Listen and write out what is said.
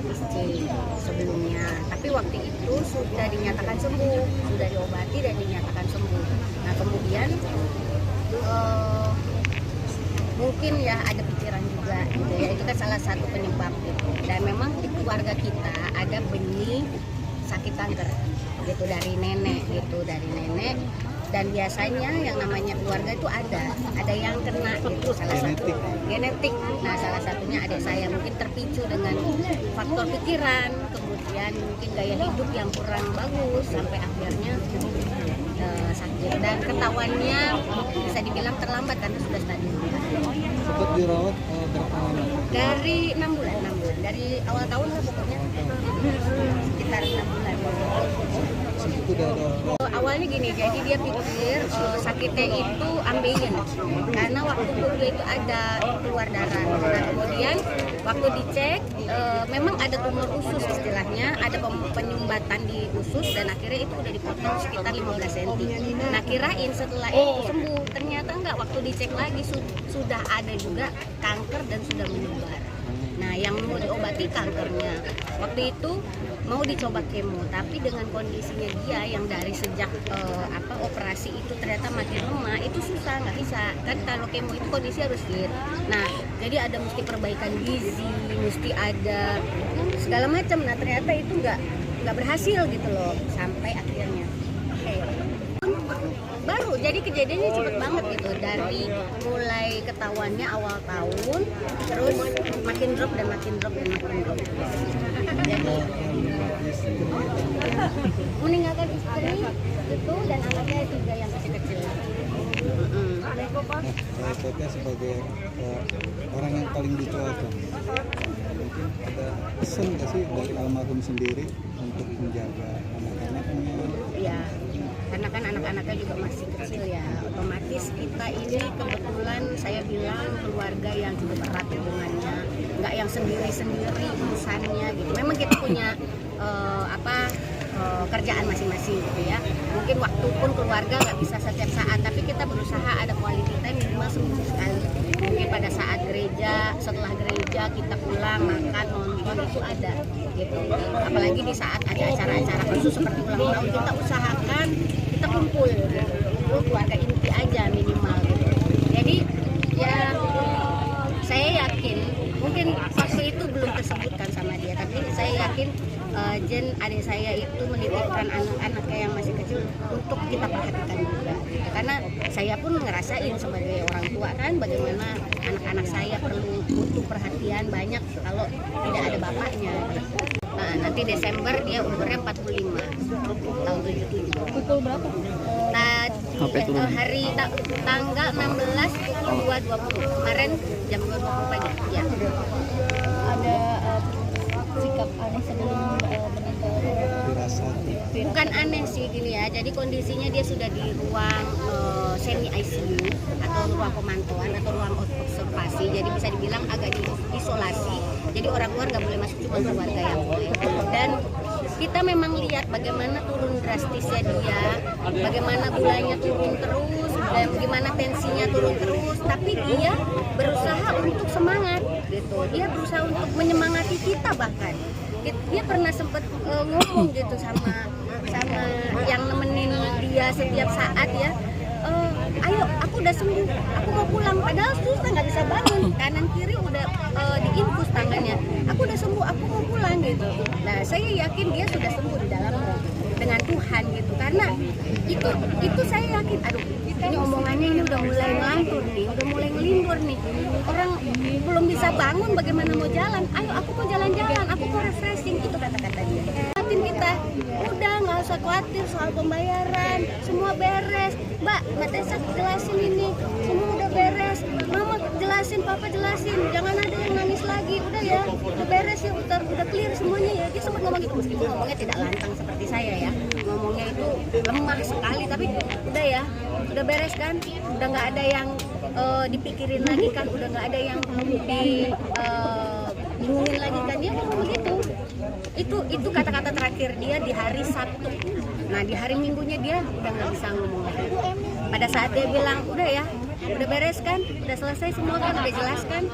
ISC sebelumnya. Tapi waktu itu sudah dinyatakan sembuh, sudah diobati dan dinyatakan sembuh. Nah kemudian mungkin ya ada pikiran juga gitu ya, itu kan salah satu penyebab gitu. Dan memang di keluarga kita ada benih sakit kanker gitu dari nenek gitu, dari nenek. Dan biasanya yang namanya keluarga itu ada yang kena itu salah satu genetik. Nah salah satunya adik saya mungkin terpicu dengan faktor pikiran, kemudian mungkin gaya hidup yang kurang bagus sampai akhirnya sakit. Dan ketahuannya bisa dibilang terlambat karena sudah stadium 4. Sempat dirawat berapa lama? Dari 6 bulan, dari awal tahun lah pokoknya, sekitar 6 bulan. Itu udah ada Awalnya gini, jadi dia pikir sakitnya itu ambeien karena waktu dia itu ada keluar darah. Nah kemudian waktu dicek memang ada tumor usus istilahnya, ada penyumbatan di usus dan akhirnya itu udah dipotong sekitar 15 cm. Nah kirain setelah itu sembuh, ternyata enggak, waktu dicek lagi sudah ada juga kanker dan sudah menyebar. Nah yang mau diobati kankernya, waktu itu mau dicoba kemo, tapi dengan kondisinya dia yang dari sejak operasi itu ternyata makin lemah, itu susah, nggak bisa kan. Kalau kemo itu kondisi harus fit. Nah jadi ada mesti perbaikan gizi, mesti ada segala macam. Nah ternyata itu nggak berhasil gitu loh, sampai akhirnya baru. Jadi kejadiannya cepet banget gitu, dari mulai ketahuannya awal tahun terus makin drop dan makin drop. Jadi meninggalkan istri itu dan anaknya 3 yang masih kecil. Saya sebagai orang yang paling dicuekan, mungkin ada pesan nggak sih dari almarhum sendiri untuk menjaga anak-anaknya? Iya, karena kan anak-anaknya juga masih kecil ya, otomatis kita ini kebetulan saya bilang keluarga yang cukup erat hubungannya, nggak yang sendiri-sendiri urusannya gitu. Memang kita punya kerjaan masing-masing gitu ya. Mungkin waktu pun keluarga nggak bisa setiap saat, tapi kita berusaha ada quality time minimal seminggu sekali. Mungkin pada saat gereja, setelah gereja kita pulang makan, nonton, itu ada gitu. Apalagi di saat ada acara-acara khusus seperti ulang tahun, kita usahakan kita kumpul gitu. Keluarga inti aja minimal gitu. Jadi ya saya yakin mungkin waktu itu belum tersebutkan sama dia, tapi saya yakin Jen adik saya itu menitipkan anak-anaknya yang masih kecil untuk kita perhatikan juga gitu. Karena saya pun ngerasain sebagai orang tua kan bagaimana anak-anak saya perlu butuh perhatian banyak kalau tidak ada bapaknya gitu. Nah, nanti Desember dia umurnya 45 tahun 77. Pukul berapa? Hari tanggal 16 pukul 2.20 kemarin jam 2.20 pagi ya. Ada sikap aneh sebelum meninggal? Bukan aneh sih gini ya, jadi kondisinya dia sudah di ruang semi ICU atau ruang pemantauan atau ruang observasi, jadi bisa dibilang agak diisolasi, jadi orang luar nggak boleh masuk, cuma keluarga yang boleh. Dan kita memang lihat bagaimana turun drastisnya dia, bagaimana gulanya turun terus, dan bagaimana tensinya turun terus, tapi dia berusaha untuk semangat gitu, dia berusaha untuk menyemangati kita. Bahkan dia pernah sempat ngomong gitu sama yang nemenin dia setiap saat ya, ayo aku udah sembuh, aku mau pulang, padahal susah nggak bisa bangun, kanan kiri udah diinfus tangannya, aku udah sembuh, aku mau pulang gitu. Nah saya yakin dia sudah sembuh di dalam dengan Tuhan gitu, karena itu saya yakin. Aduh ini omongannya ini udah mulai ngelantur nih, udah mulai ngelindur nih, orang belum bisa bangun bagaimana mau jalan, ayo aku mau jalan-jalan, aku mau refreshing, itu kata-kata dia. Kita udah nggak usah khawatir soal pembayaran, semua beres. Mbak Tessa jelasin ini, semua udah beres. Mama jelasin, papa jelasin, jangan ada yang nangis lagi. Udah ya, udah beres ya, udah clear semuanya ya. Dia sempat ngomong gitu, meskipun ngomongnya tidak lantang seperti saya ya. Ngomongnya itu lemah sekali, tapi udah ya, udah beres kan. Udah nggak ada yang dipikirin lagi kan, udah nggak ada yang bingungin lagi kan. Dia ngomong gitu. Itu kata-kata terakhir dia di hari Sabtu. Nah di hari Minggunya dia udah nggak bisa ngomong lagi. Pada saat dia bilang udah ya, udah beres kan, udah selesai semua kan, udah jelas kan.